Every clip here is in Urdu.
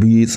20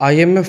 IMF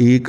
1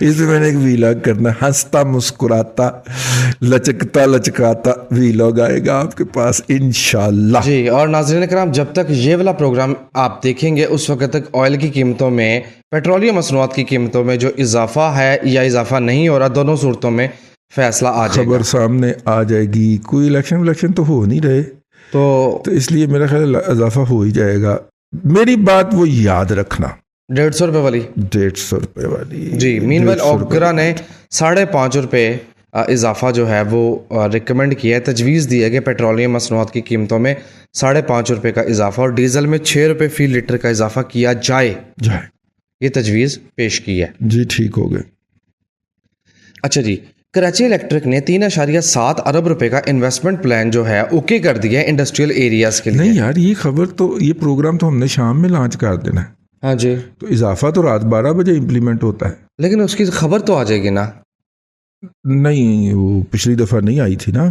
اس میں میں نے ایک ویلاگ کرنا ہے، ہنستا مسکراتا لچکتا لچکاتا ویلاگ آئے گا آپ کے پاس انشاءاللہ. جی. اور ناظرین کرام، جب تک یہ والا پروگرام آپ دیکھیں گے اس وقت تک آئل کی قیمتوں میں، پیٹرولیم مصنوعات کی قیمتوں میں جو اضافہ ہے یا اضافہ نہیں ہو رہا، دونوں صورتوں میں فیصلہ آ جائے گا. خبر سامنے آ جائے گی. کوئی الیکشن تو ہو نہیں رہے، تو اس لیے میرا خیال اضافہ ہو ہی جائے گا. میری بات وہ یاد رکھنا، 150 روپے والی. 150 روپے والی. جی. مین ویل اوگرا نے 5.5 روپے اضافہ جو ہے وہ ریکمینڈ کیا ہے، تجویز دی ہے کہ پیٹرولیم مصنوعات کی قیمتوں میں 5.5 روپے کا اضافہ اور ڈیزل میں 6 روپے فی لیٹر کا اضافہ کیا جائے. یہ تجویز پیش کی ہے. جی ٹھیک ہو گئے. اچھا جی. کراچی الیکٹرک نے 3.7 ارب روپے کا انویسٹمنٹ پلان جو ہے اوکے کر دیا ہے انڈسٹریل ایریاز کے لیے. نہیں یار، یہ خبر تو، یہ پروگرام تو ہم نے شام میں لانچ کر دینا ہے. ہاں جی. تو اضافہ تو رات 12 بجے امپلیمنٹ ہوتا ہے. لیکن اس کی خبر تو آ جائے گی نا. نہیں، وہ پچھلی دفعہ نہیں آئی تھی نا.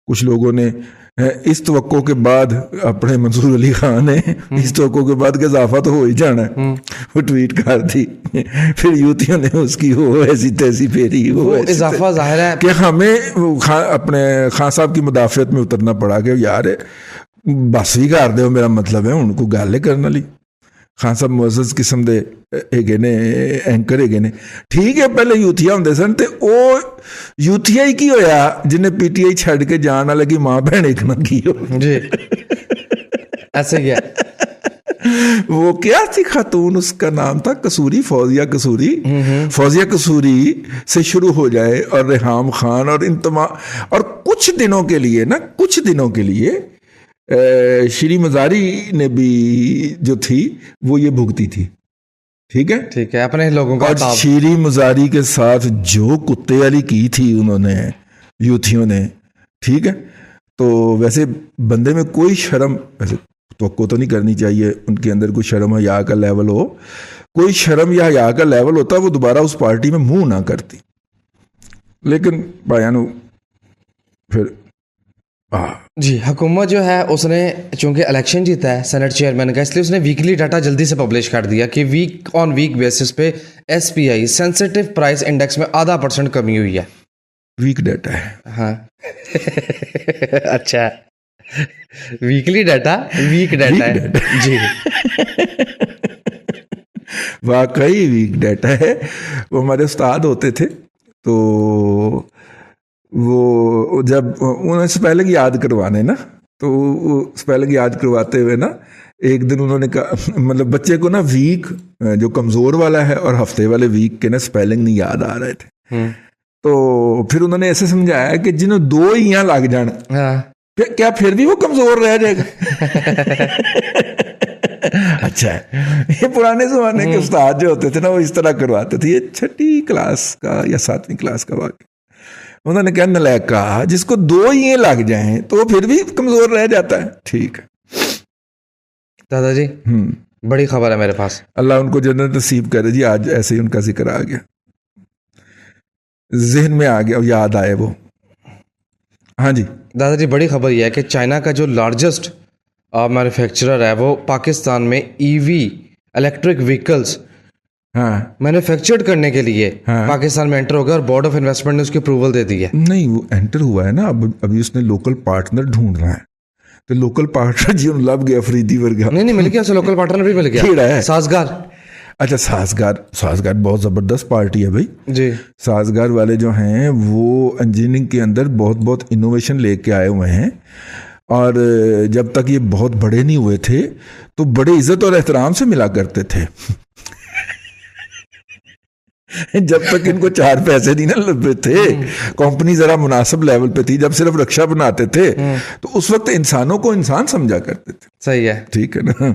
کچھ لوگوں نے اس توقع کے بعد، اپنے منصور علی خان نے اس توقع کے بعد کہ اضافہ تو ہو ہی جانا ہے، وہ ٹویٹ کر دی. پھر یوتیوں نے اس کی وہ ایسی تیسی پھیری، وہ اضافہ ظاہر ہے کہ ہمیں اپنے خان صاحب کی مدافعت میں اترنا پڑا کہ یار بس ہی کر دو، میرا مطلب ہے ان کو گل کرنے لی. خان صاحب معزز قسم دے ہیگے نے، اینکر ہیگے نے. ٹھیک ہے، پہلے یوتھیا ہوندے سن تے او یوتھیا ہی کی ہویا جنہیں پی ٹی آئی چھڑ کے جان والے کی ماں بہن ایک نہ کی ہو. جی ایسے ہی ہے. وہ کیا تھی خاتون، اس کا نام تھا قصوری، فوزیہ قصوری. فوزیہ قصوری سے شروع ہو جائے اور ریحام خان اور ان تمام، اور کچھ دنوں کے لیے شری مزاری نے بھی جو تھی وہ یہ بھگتی تھی. ٹھیک ہے اپنے لوگوں کا. اور شری مزاری کے ساتھ جو کتے والی کی تھی انہوں نے، یوتھیوں نے. ٹھیک ہے، تو ویسے بندے میں کوئی شرم، ویسے توقع تو نہیں کرنی چاہیے ان کے اندر کوئی شرم حیا کا لیول ہو. کوئی شرم یا حیا کا لیول ہوتا وہ دوبارہ اس پارٹی میں منہ نہ کرتی. لیکن بھائیانو پھر جی، حکومت جو ہے اس نے چونکہ الیکشن جیتا ہے سینٹ چیئرمین کا، اس لیے اس نے ویکلی ڈاٹا جلدی سے پبلش کر دیا کہ ویک آن ویک بیسس پہ ایس پی آئی سینسٹیو پرائس انڈیکس میں 0.5% کمی ہوئی ہے. ویک ڈیٹا ہے. ہاں اچھا، ویکلی ڈاٹا ویک ڈیٹا ہے. جی واقعی ویک ڈیٹا ہے. وہ ہمارے استاد ہوتے تھے، تو وہ جب انہوں نے اسپیلنگ یاد کروانے نا، تو وہ اسپیلنگ یاد کرواتے ہوئے نا، ایک دن انہوں نے کہا، مطلب بچے کو نا ویک جو کمزور والا ہے اور ہفتے والے ویک کے نا اسپیلنگ نہیں یاد آ رہے تھے. تو پھر انہوں نے ایسے سمجھایا کہ جنہوں 2 ہیاں لگ جان کیا پھر بھی وہ کمزور رہ جائے گا. اچھا ہے، یہ پرانے زمانے کے استاد جو ہوتے تھے نا وہ اس طرح کرواتے تھے. یہ 6ٹھی کلاس کا یا 7ویں کلاس کا واقعہ. انہوں نے کہا نلیکا، جس کو 2 ہی لگ جائیں تو وہ پھر بھی کمزور رہ جاتا ہے. ٹھیک ہے دادا جی، بڑی خبر ہے میرے پاس. اللہ ان کو جنت نصیب کرے. جی آج ایسے ہی ان کا ذکر آ گیا، ذہن میں آ گیا، یاد آئے وہ. ہاں جی دادا جی، بڑی خبر یہ ہے کہ چائنا کا جو لارجسٹ مینوفیکچرر ہے وہ پاکستان میں ای وی الیکٹرک وہیکلس مینوفیکچرڈ کرنے کے لیے پاکستان میں انٹر ہو گیا اور بورڈ آف انویسٹمنٹ نے اس کی اپروول دے دی ہے. نہیں، وہ انٹر ہوا ہے نا، ابھی اس نے لوکل پارٹنر ڈھونڈ رہا ہے. تو لوکل پارٹنر جی لب گیا فریدی ورگا. نہیں مل گیا، اسے لوکل پارٹنر بھی مل گیا. سازگار. اچھا، سازگار بہت زبردست پارٹی ہے بھائی. جی، سازگار والے جو ہیں وہ انجینئرنگ کے اندر بہت انوویشن لے کے آئے ہوئے ہیں. اور جب تک یہ بہت بڑے نہیں ہوئے تھے تو بڑے عزت اور احترام سے ملا کرتے تھے. جب تک ان کو 4 پیسے نہیں نہ لبے تھے، کمپنی ذرا مناسب لیول پہ تھی، جب صرف رکشا بناتے تھے تو اس وقت انسانوں کو انسان سمجھا کرتے تھے. صحیح ہے، ٹھیک ہے نا.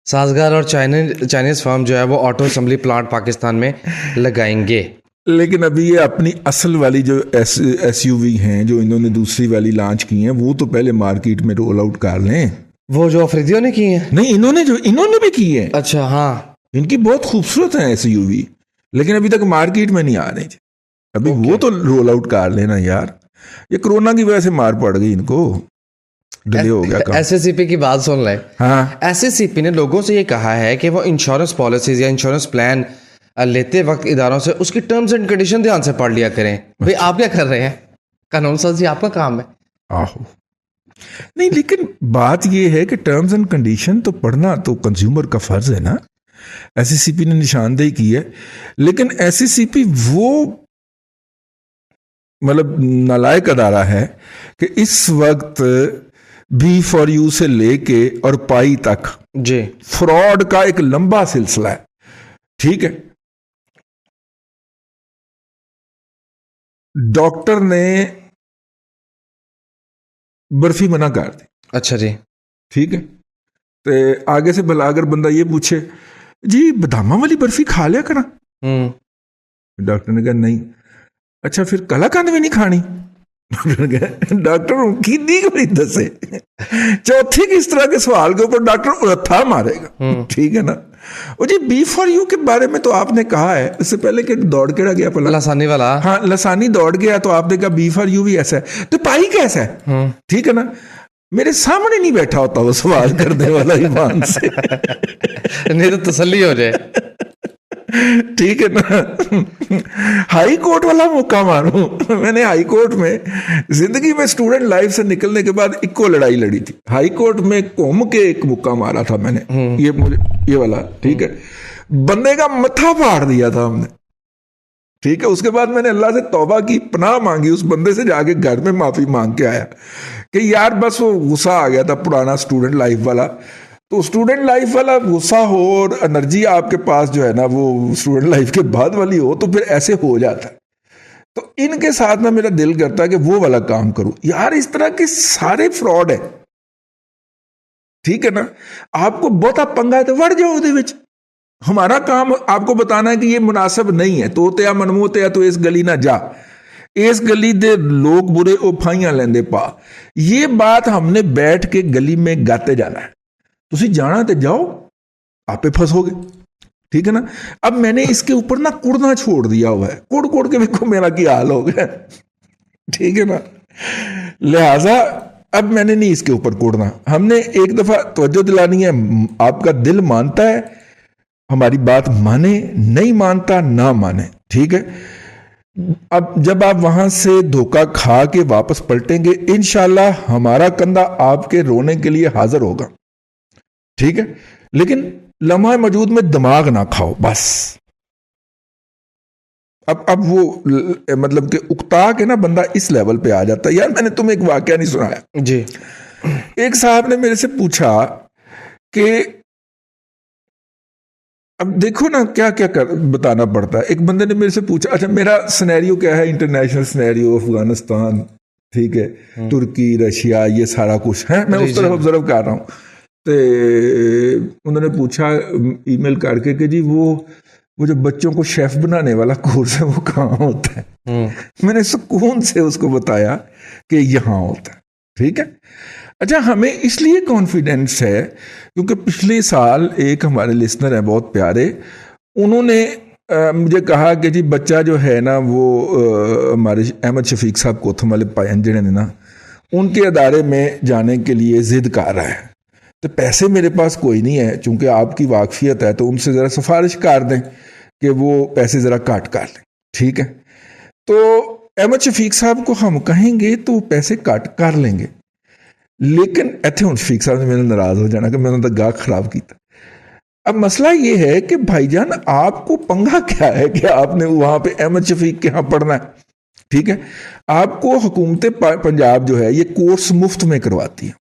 سازگار اور چائنیز فرم جو ہے وہ آٹو اسمبلی پلانٹ پاکستان میں لگائیں گے. لیکن ابھی یہ اپنی اصل والی جو ایس یو وی ہیں جو انہوں نے دوسری والی لانچ کی ہیں وہ تو پہلے مارکیٹ میں رول آؤٹ کر لیں. وہ جو افریدیوں نے کی ہیں؟ نہیں، انہوں نے بھی کی ہے. اچھا ہاں، ان کی بہت خوبصورت ہیں ایس یو وی، لیکن ابھی تک مارکیٹ میں نہیں آ رہی. ابھی وہ تو رول آؤٹ کر لینا یار. یہ کرونا کی وجہ سے مار پڑ گئی ان کو، ڈیلے ہو گیا. ایس ایس سی پی کی بات سن لیں. ہاں، ایس ایس سی پی نے لوگوں سے یہ کہا ہے کہ وہ انشورنس پالیسیز یا انشورنس پلان لیتے وقت اداروں سے اس کی ٹرمز اینڈ کنڈیشن دھیان سے پڑھ لیا کریں. بھئی آپ کیا کر رہے ہیں؟ قانون سازی آپ کا کام ہے. آہو نہیں، لیکن بات یہ ہے کہ ٹرمز اینڈ کنڈیشن تو پڑھنا تو کنزیومر کا فرض ہے نا. ایس سی سی پی نے نشاندہی کی ہے، لیکن ایس سی سی پی وہ مطلب نالائق ادارہ ہے کہ اس وقت بی فار یو سے لے کے اور پائی تک جی فراڈ کا ایک لمبا سلسلہ ہے. ٹھیک ہے، ڈاکٹر نے برفی منع کر دی. اچھا جی. ٹھیک ہے، تو آگے سے بھلا اگر بندہ یہ پوچھے جی بادامہ والی برفی کھا لیا کرا، ڈاکٹر نے کہا نہیں. اچھا پھر کلا کند بھی نہیں کھانی؟ ڈاکٹر کی دی کوئی دسے. چوتھی کس طرح کے سوال کے اوپر ڈاکٹر ارتھا مارے گا. ٹھیک ہے نا. وہ جی بی فار یو کے بارے میں تو آپ نے کہا ہے اس سے پہلے کہ دوڑ کیڑا گیا پہلا لسانی والا. ہاں لسانی دوڑ گیا تو آپ نے کہا بی فار یو بھی ایسا ہے، تو پائی کیسا ہے؟ ٹھیک ہے نا. میرے سامنے نہیں بیٹھا ہوتا وہ سوال کرنے والا ایمان سے، نہیں تو تسلی ہو جائے. ٹھیک ہے نا. ہائی کورٹ والا موقع ماروں. میں نے ہائی کورٹ میں زندگی میں اسٹوڈنٹ لائف سے نکلنے کے بعد ایکو لڑائی لڑی تھی. ہائی کورٹ میں گھوم کے ایک مکہ مارا تھا میں نے، یہ والا. ٹھیک ہے، بندے کا متھا پھاڑ دیا تھا ہم نے. ٹھیک ہے، اس کے بعد میں نے اللہ سے توبہ کی، پناہ مانگی، اس بندے سے جا کے گھر میں معافی مانگ کے آیا کہ یار بس وہ غصہ آ گیا تھا پرانا اسٹوڈنٹ لائف والا. تو اسٹوڈنٹ لائف والا غصہ ہو اور انرجی آپ کے پاس جو ہے نا وہ اسٹوڈنٹ لائف کے بعد والی ہو تو پھر ایسے ہو جاتا ہے. تو ان کے ساتھ نا میرا دل کرتا ہے کہ وہ والا کام کروں. یار اس طرح کے سارے فراڈ ہے. ٹھیک ہے نا. آپ کو بہتا پنگا ہے تو وڑ جاؤ دے وچ. ہمارا کام آپ کو بتانا ہے کہ یہ مناسب نہیں ہے، تو تیا منموتیا تو اس گلی نہ جا، اس گلی دے لوگ برے او پھائیاں لیندے پا. یہ بات ہم نے بیٹھ کے گلی میں گاتے جانا ہے. تسی جانا تے جاؤ، آپ پہ پھنسو گے. ٹھیک ہے نا. اب میں نے اس کے اوپر نا کڑنا چھوڑ دیا ہوا ہے. کڑ کڑ کے دیکھو میرا کیا حال ہو گیا. ٹھیک ہے نا. لہذا اب میں نے نہیں اس کے اوپر کڑنا. ہم نے ایک دفعہ توجہ دلانی ہے، آپ کا دل مانتا ہے ہماری بات مانے، نہیں مانتا نہ مانے. ٹھیک ہے. اب جب آپ وہاں سے دھوکہ کھا کے واپس پلٹیں گے انشاءاللہ ہمارا کندھا آپ کے رونے کے لیے حاضر ہوگا. ٹھیک ہے. لیکن لمحہ موجود میں دماغ نہ کھاؤ بس. اب وہ مطلب کہ اکتا کے نا بندہ اس لیول پہ آ جاتا ہے. یار میں نے تمہیں ایک واقعہ نہیں سنایا. جی. ایک صاحب نے میرے سے پوچھا کہ اب دیکھو نا کیا کیا بتانا پڑتا ہے. ایک بندے نے میرے سے پوچھا اچھا میرا سینیریو کیا ہے، انٹرنیشنل سینیریو، افغانستان، ٹھیک ہے، ترکی، رشیا، یہ سارا کچھ ہے. میں اس طرف آبزرو کر رہا ہوں. تو انہوں نے پوچھا ای میل کر کے کہ جی وہ جو بچوں کو شیف بنانے والا کورس ہے وہ کہاں ہوتا ہے. میں نے سکون سے اس کو بتایا کہ یہاں ہوتا ہے. ٹھیک ہے. اچھا ہمیں اس لیے کانفیڈنس ہے کیونکہ پچھلے سال ایک ہمارے لسنر ہیں بہت پیارے، انہوں نے مجھے کہا کہ جی بچہ جو ہے نا وہ ہمارے احمد شفیق صاحب کوتھم والے پائن جڑے نے نا ان کے ادارے میں جانے کے لیے ضد کر رہا ہے. تو پیسے میرے پاس کوئی نہیں ہے، چونکہ آپ کی واقفیت ہے تو ان سے ذرا سفارش کر دیں کہ وہ پیسے ذرا کاٹ کر لیں. ٹھیک ہے. تو احمد شفیق صاحب کو ہم کہیں گے تو پیسے کاٹ کر لیں گے، لیکن ایتھے ہوں شفیق صاحب نے میرے ناراض ہو جانا کہ میں نے گاہ خراب کیتا. اب مسئلہ یہ ہے کہ بھائی جان آپ کو پنگا کیا ہے کہ آپ نے وہاں پہ احمد شفیق کے ہاں پڑھنا ہے. ٹھیک ہے. آپ کو حکومت پنجاب جو ہے یہ کورس مفت میں کرواتی ہے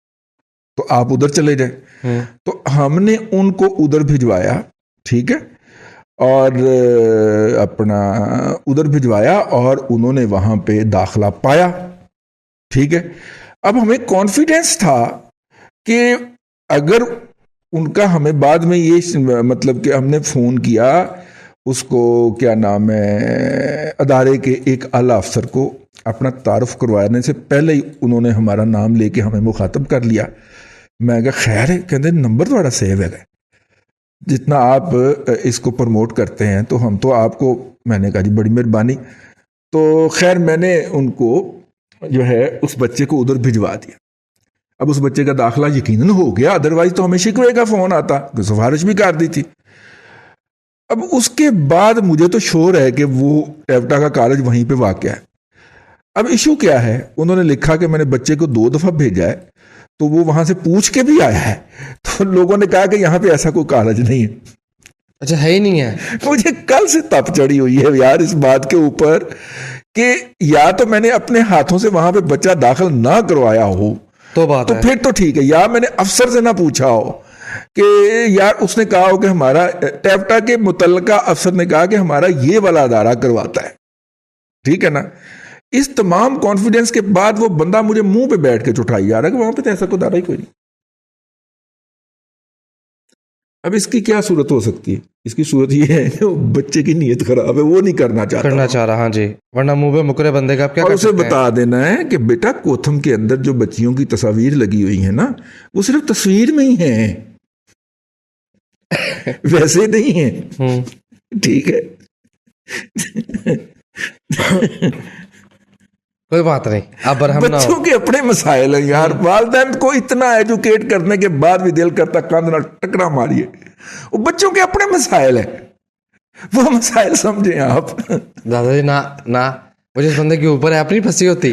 تو آپ ادھر چلے جائیں. تو ہم نے ان کو ادھر بھجوایا. ٹھیک ہے. اور اپنا ادھر بھجوایا اور انہوں نے وہاں پہ داخلہ پایا. ٹھیک ہے. اب ہمیں کانفیڈنس تھا کہ اگر ان کا ہمیں بعد میں یہ مطلب کہ ہم نے فون کیا اس کو کیا نام ہے ادارے کے ایک اعلیٰ افسر کو اپنا تعارف کروانے سے پہلے ہی انہوں نے ہمارا نام لے کے ہمیں مخاطب کر لیا. میں کہا خیر ہے، کہتے نمبر تھوڑا سیو ہے، جتنا آپ اس کو پروموٹ کرتے ہیں تو ہم تو آپ کو، میں نے کہا جی بڑی مہربانی. تو خیر میں نے ان کو جو ہے اس بچے کو ادھر بھجوا دیا. اب اس بچے کا داخلہ یقیناً ہو گیا، ادروائز تو ہمیں شکوے کا فون آتا، سفارش بھی کر دی تھی. اب اس کے بعد مجھے تو شور ہے کہ وہ ٹیپٹا کا کالج وہیں پہ واقع ہے. اب ایشو کیا ہے, انہوں نے لکھا کہ میں نے بچے کو 2 دفعہ بھیجا ہے, تو وہ وہاں سے پوچھ کے بھی آیا ہے, تو لوگوں نے کہا کہ یہاں پہ ایسا کوئی کالج نہیں ہے. اچھا, ہے ہی نہیں ہے. مجھے کل سے تپ چڑھی ہوئی ہے یار اس بات کے اوپر کہ یا تو میں نے اپنے ہاتھوں سے وہاں پہ بچہ داخل نہ کروایا ہو تو بات تو ہے. پھر تو ٹھیک ہے, یا میں نے افسر سے نہ پوچھا ہو کہ یار اس نے کہا ہو کہ ہمارا ٹیپٹا کے متعلقہ افسر نے کہا کہ ہمارا یہ والا ادارہ کرواتا ہے, ٹھیک ہے نا. اس تمام کانفیڈنس کے بعد وہ بندہ مجھے منہ پہ بیٹھ کے چٹھائی جا رہا ہے کہ وہاں پہ تو ایسا کوئی ادارہ ہی کوئی نہیں. اب اس کی کیا صورت ہو سکتی ہے؟ اس کی صورت یہ ہے کہ بچے کی نیت خراب ہے, وہ نہیں کرنا چاہ رہا. ہاں جی, ورنہ منہ پہ مکرے بندے کا آپ کیا اور کر اسے سکتے ہیں. بتا دینا ہے کہ بیٹا کوتھم کے اندر جو بچیوں کی تصاویر لگی ہوئی ہیں نا, وہ صرف تصویر میں ہی ہیں, ویسے نہیں ہیں, ٹھیک ہے. کوئی بات نہیں, آپ برہم نہ ہو. بچوں کے اپنے مسائل ہیں یار, والدین کو اتنا ایجوکیٹ کرنے کے بعد بھی دل کرتا کاندھ نہ ٹکرا ماریے. وہ بچوں کے اپنے مسائل ہیں, وہ مسائل سمجھیں آپ. دادا جی نہ مجھے اس بندے کے اوپر ہے اپنی پھنسی ہوتی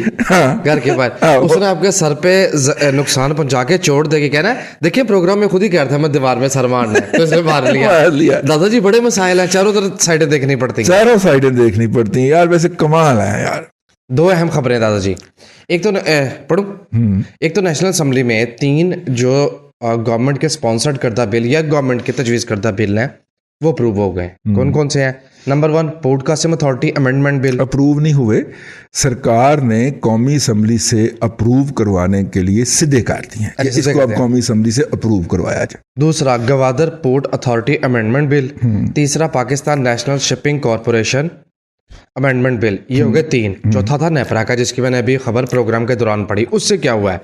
گھر کے باہر, اس نے آپ کے سر پہ نقصان پہنچا کے چوٹ دے کے کہنا ہے دیکھیں پروگرام میں خود ہی کہہ رہا تھا میں دیوار میں سر مارنا ہے, تو اس نے مار لیا. دادا جی بڑے مسائل ہیں, چاروں طرف سائڈیں دیکھنی پڑتی ہیں. چاروں سائڈیں دیکھنی پڑتی ہیں یار, ویسے کمال ہے یار. 2 اہم خبریں دادا جی. ایک تو پڑھوں, ایک تو نیشنل اسمبلی میں 3 جو گورنمنٹ کے سپانسرڈ کردہ بل یا گورنمنٹ کے تجویز کردہ بل ہیں وہ اپروو ہو گئے. کون کون سے ہیں؟ Number 1 port casting authority amendment bill. Approve نہیں ہوئے, سرکار نے قومی اسمبلی سے اپروو کروانے کے لیے سدھے کر دیے ہیں, اس کو اب قومی اسمبلی سے اپروو کروایا جائے. دوسرا Gwadar port authority amendment bill. تیسرا Pakistan national shipping corporation amendment bill. یہ ہو گئے 3. چوتھا تھا نیپرا کا, جس کی میں نے ابھی خبر پروگرام کے دوران پڑھی. اس سے کیا ہوا ہے؟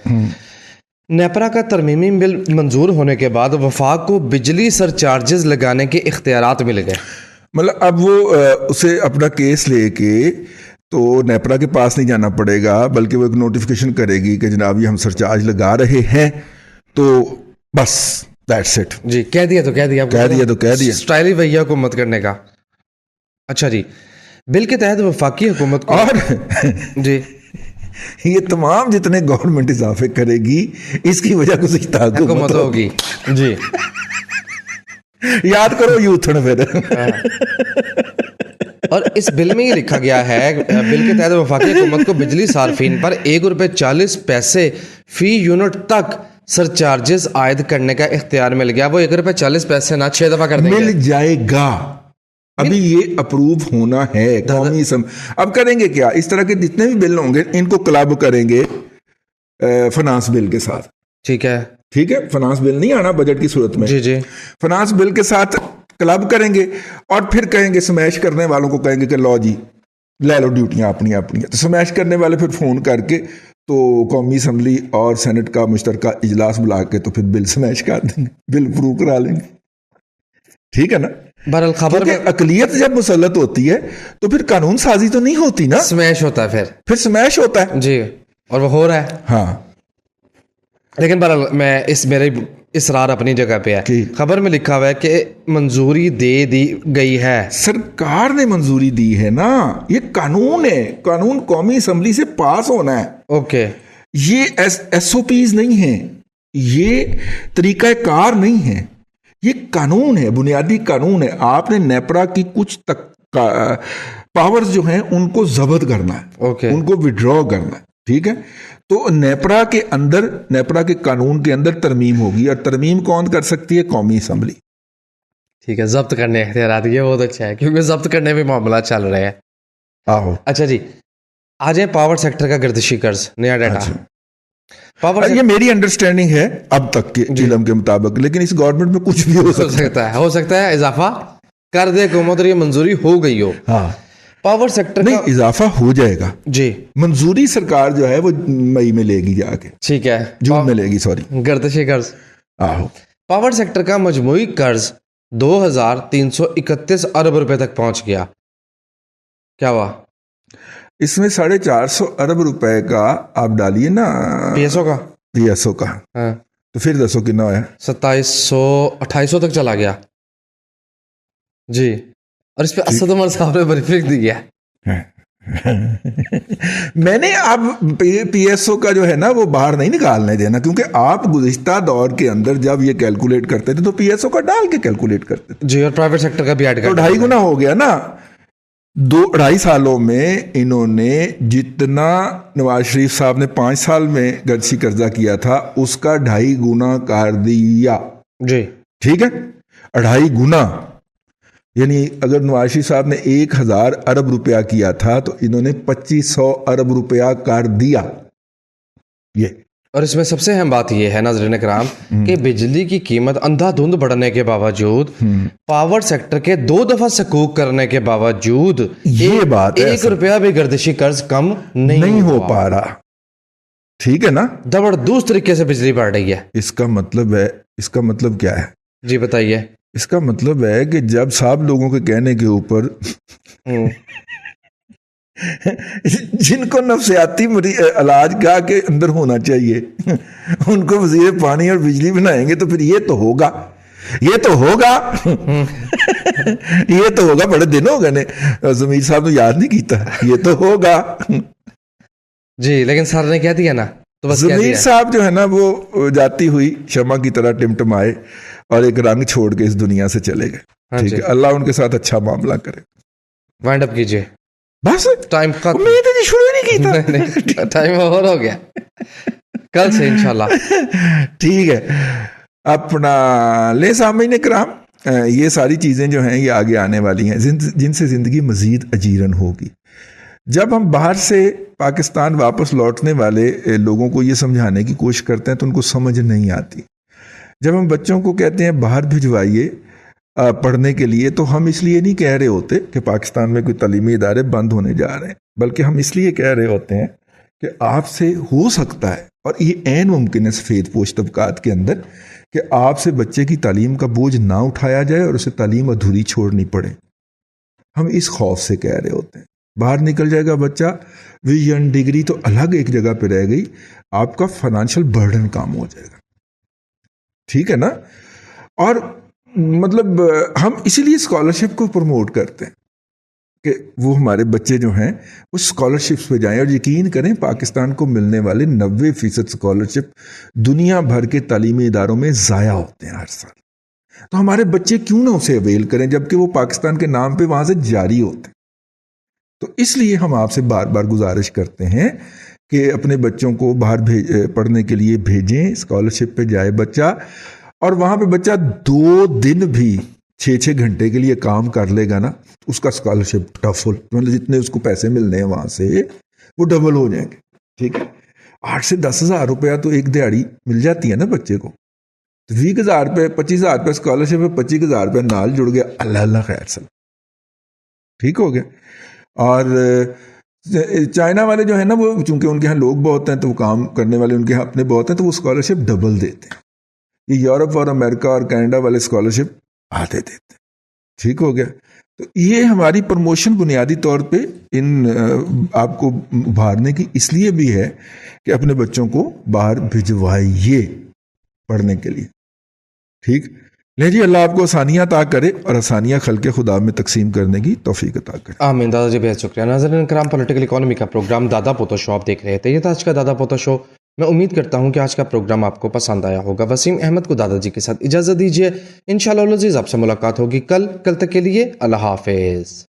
نیپرا کا ترمیمی بل منظور ہونے کے بعد وفاق کو بجلی سر چارجز لگانے کے اختیارات مل گئے. مطلب اب وہ اسے اپنا کیس لے کے تو نیپرا کے پاس نہیں جانا پڑے گا, بلکہ وہ ایک نوٹیفیکیشن کرے گی کہ جناب یہ ہم سر چارج لگا رہے ہیں, تو بس دیٹس اٹ. جی کہہ دیا تو کہہ دیا اسٹائلی بھیا حکومت کرنے کا. اچھا جی, بل کے تحت وفاقی حکومت کو اور جی یہ تمام جتنے گورنمنٹ اضافے کرے گی اس کی وجہ گزشتہ حکومت ہوگی. جی یاد کرو یوتھن پھر. اور اس بل میں یہ لکھا گیا ہے, بل کے تحت وفاقی حکومت کو بجلی صارفین پر ₹1.40 فی یونٹ تک سر چارجز عائد کرنے کا اختیار مل گیا. وہ ₹1.40 نہ 6 دفعہ کر دیں گے. مل جائے گا. ابھی یہ اپروو ہونا ہے قومی اب کریں گے کیا, اس طرح کے جتنے بھی بل ہوں گے ان کو کلب کریں گے فنانس بل کے ساتھ. ٹھیک ہے, فنانس بل نہیں آنا بجٹ کی صورت میں. جی فنانس بل کے ساتھ کلب کریں گے اور پھر کہیں گے, سمیش کرنے والوں کو کہیں گے کہ لو جی لے لو ڈیوٹیاں اپنی. تو سمیش کرنے والے پھر فون کر کے تو قومی اسمبلی اور سینٹ کا مشترکہ اجلاس بلا کے تو پھر بل سمیش کر دیں گے, بل اپروو کرا لیں گے. ٹھیک ہے نا. بہرحال خبر میں اقلیت جب مسلط ہوتی ہے تو پھر قانون سازی تو نہیں ہوتی نا, سمیش ہوتا ہے, پھر سمیش ہوتا ہے. جی, اور وہ ہو رہا ہے. ہاں, لیکن بہرحال میں میرے اصرار اپنی جگہ پہ ہے. خبر میں لکھا ہوا ہے کہ منظوری دے دی گئی ہے. سرکار نے منظوری دی ہے نا, یہ قانون ہے, قانون قومی اسمبلی سے پاس ہونا ہے. اوکے, یہ ایس او پیز نہیں ہیں, یہ طریقہ کار نہیں ہے, یہ قانون ہے, بنیادی قانون ہے. آپ نے نیپرا کی کچھ پاورز جو ہیں ان کو ضبط کرنا ہے, ان کو وڈرا کرنا ہے. ٹھیک ہے, تو نیپرا کے اندر, نیپرا کے قانون کے اندر ترمیم ہوگی, اور ترمیم کون کر سکتی ہے؟ قومی اسمبلی. ٹھیک ہے, ضبط کرنے اختیارات, یہ بہت اچھا ہے کیونکہ ضبط کرنے میں معاملات چل رہے ہیں. آہو. اچھا جی, آ جائیں پاور سیکٹر کا گردشی قرض, نیا ڈیٹا. یہ میری انڈرسٹینڈنگ ہے اب تک کے علم کے مطابق, لیکن اس گورنمنٹ میں کچھ بھی ہو سکتا ہے اضافہ کر دے حکومت اور یہ منظوری ہو گئی ہو. ہاں, پاور سیکٹر نہیں, اضافہ ہو جائے گا. جی, منظوری سرکار جو ہے وہ مئی میں لے گی جا کے. ٹھیک ہے, جون میں لے گی, سوری, گردشی قرض. پاور سیکٹر کا مجموعی قرض 2331 ارب روپے تک پہنچ گیا. کیا ہوا اس میں؟ 450 ارب روپے کا آپ ڈالیے نا, پی ایس او کا. ہاں, تو پھر دسو کتنا ہوا؟ 2700 2800 تک چلا گیا. جی، اور اس پہ اسد عمر صاحب نے بریفنگ دی ہے. میں نے اب پی ایس او کا جو ہے نا وہ باہر نہیں نکالنے دینا، کیونکہ آپ گزشتہ دور کے اندر جب یہ کیلکولیٹ کرتے تھے تو پی ایس او کا ڈال کے کیلکولیٹ کرتے تھے. جی، اور پرائیویٹ سیکٹر کا بھی ایڈ تو کر 2.5 گنا ہو گیا نا. 2.5 سالوں میں انہوں نے جتنا نواز شریف صاحب نے 5 سال میں گرچی قرضہ کیا تھا اس کا 2.5 گنا کر دیا. جی، ٹھیک ہے، 2.5 گنا. یعنی اگر نواز شریف صاحب نے 1000 ارب روپیہ کیا تھا تو انہوں نے 2500 ارب روپیہ کر دیا. یہ اور اس میں سب سے اہم بات یہ ہے ناظرین کرام کہ بجلی کی قیمت اندھا دھند بڑھنے کے باوجود، پاور سیکٹر کے 2 دفعہ سکوک کرنے کے باوجود یہ بات ہے 1 روپیہ بھی گردشی قرض کم نہیں ہو پا رہا. ٹھیک ہے نا، زبردست طریقے سے بجلی بڑھ رہی ہے. اس کا مطلب کیا ہے؟ جی بتائیے. اس کا مطلب ہے کہ جب صاحب لوگوں کے کہنے کے اوپر جن کو نفسیاتی علاج گاہ کے اندر ہونا چاہیے ان کو وزیر پانی اور بجلی بنائیں گے تو پھر یہ تو ہوگا بڑے دن ہو گئے. ضمیر صاحب نے یاد نہیں کیتا، یہ تو ہوگا. جی لیکن سر نے کہہ دیا نا تو بس ضمیر صاحب جو ہے نا وہ جاتی ہوئی شمع کی طرح ٹمٹمائے اور ایک رنگ چھوڑ کے اس دنیا سے چلے گئے. ٹھیک ہے، اللہ ان کے ساتھ اچھا معاملہ کرے. وائنڈ اپ کیجئے. بس ٹائم ختم. میں تو شروع نہیں کیتا. ٹائم اوور ہو گیا، کل سے انشاءاللہ. ٹھیک ہے، اپنا لے سامعین کرام، یہ ساری چیزیں جو ہیں یہ آگے آنے والی ہیں جن سے زندگی مزید اجیرن ہوگی. جب ہم باہر سے پاکستان واپس لوٹنے والے لوگوں کو یہ سمجھانے کی کوشش کرتے ہیں تو ان کو سمجھ نہیں آتی. جب ہم بچوں کو کہتے ہیں باہر بھجوائیے پڑھنے کے لیے تو ہم اس لیے نہیں کہہ رہے ہوتے کہ پاکستان میں کوئی تعلیمی ادارے بند ہونے جا رہے ہیں، بلکہ ہم اس لیے کہہ رہے ہوتے ہیں کہ آپ سے ہو سکتا ہے، اور یہ عین ممکن ہے سفید پوش طبقات کے اندر، کہ آپ سے بچے کی تعلیم کا بوجھ نہ اٹھایا جائے اور اسے تعلیم ادھوری چھوڑنی پڑے. ہم اس خوف سے کہہ رہے ہوتے ہیں. باہر نکل جائے گا بچہ، ویژن ڈگری تو الگ ایک جگہ پہ رہ گئی، آپ کا فائنانشل برڈن کام ہو جائے گا. ٹھیک ہے نا. اور مطلب ہم اسی لیے اسکالرشپ کو پروموٹ کرتے ہیں کہ وہ ہمارے بچے جو ہیں وہ اسکالرشپس پہ جائیں. اور یقین کریں پاکستان کو ملنے والے 90% اسکالرشپ دنیا بھر کے تعلیمی اداروں میں ضائع ہوتے ہیں ہر سال. تو ہمارے بچے کیوں نہ اسے اویل کریں جبکہ وہ پاکستان کے نام پہ وہاں سے جاری ہوتے ہیں. تو اس لیے ہم آپ سے بار بار گزارش کرتے ہیں کہ اپنے بچوں کو باہر پڑھنے کے لیے بھیجیں. اسکالرشپ پہ جائے بچہ، اور وہاں پہ بچہ 2 دن بھی 6 گھنٹے کے لیے کام کر لے گا نا، اس کا اسکالرشپ ڈبل، مطلب جتنے اس کو پیسے ملنے ہیں وہاں سے وہ ڈبل ہو جائیں گے. ٹھیک ہے، 8 سے 10 ہزار روپیہ تو ایک دیہڑی مل جاتی ہے نا بچے کو. 20,000 روپے 25,000 روپے اسکالرشپ ہے، 25,000 روپے نال جڑ گیا. اللہ خیر سب ٹھیک ہو گیا. اور چائنا والے جو ہے نا وہ چونکہ ان کے ہاں لوگ بہت ہیں تو وہ کام کرنے والے ان کے ہاں اپنے بہت ہیں تو وہ اسکالرشپ ڈبل دیتے ہیں. یہ یورپ اور امریکہ اور کینیڈا والے اسکالرشپ آتے دیتے ہیں. ٹھیک ہو گیا. تو یہ ہماری پروموشن بنیادی طور پہ ان آپ کو ابھارنے کی اس لیے بھی ہے کہ اپنے بچوں کو باہر بھجوائیے پڑھنے کے لیے. ٹھیک لے جی، اللہ آپ کو آسانیاں عطا کرے اور آسانیاں خلق خدا میں تقسیم کرنے کی توفیق عطا کرے. آمین. دادا جی بہت شکریہ. ناظرین کرام، پولیٹیکل اکانومی کا پروگرام دادا پوتا شو آپ دیکھ رہے تھے. یہ تھا آج کا دادا پوتا شو. میں امید کرتا ہوں کہ آج کا پروگرام آپ کو پسند آیا ہوگا. وسیم احمد کو دادا جی کے ساتھ اجازت دیجیے. انشاءاللہ العزیز آپ سے ملاقات ہوگی کل تک کے لیے اللہ حافظ.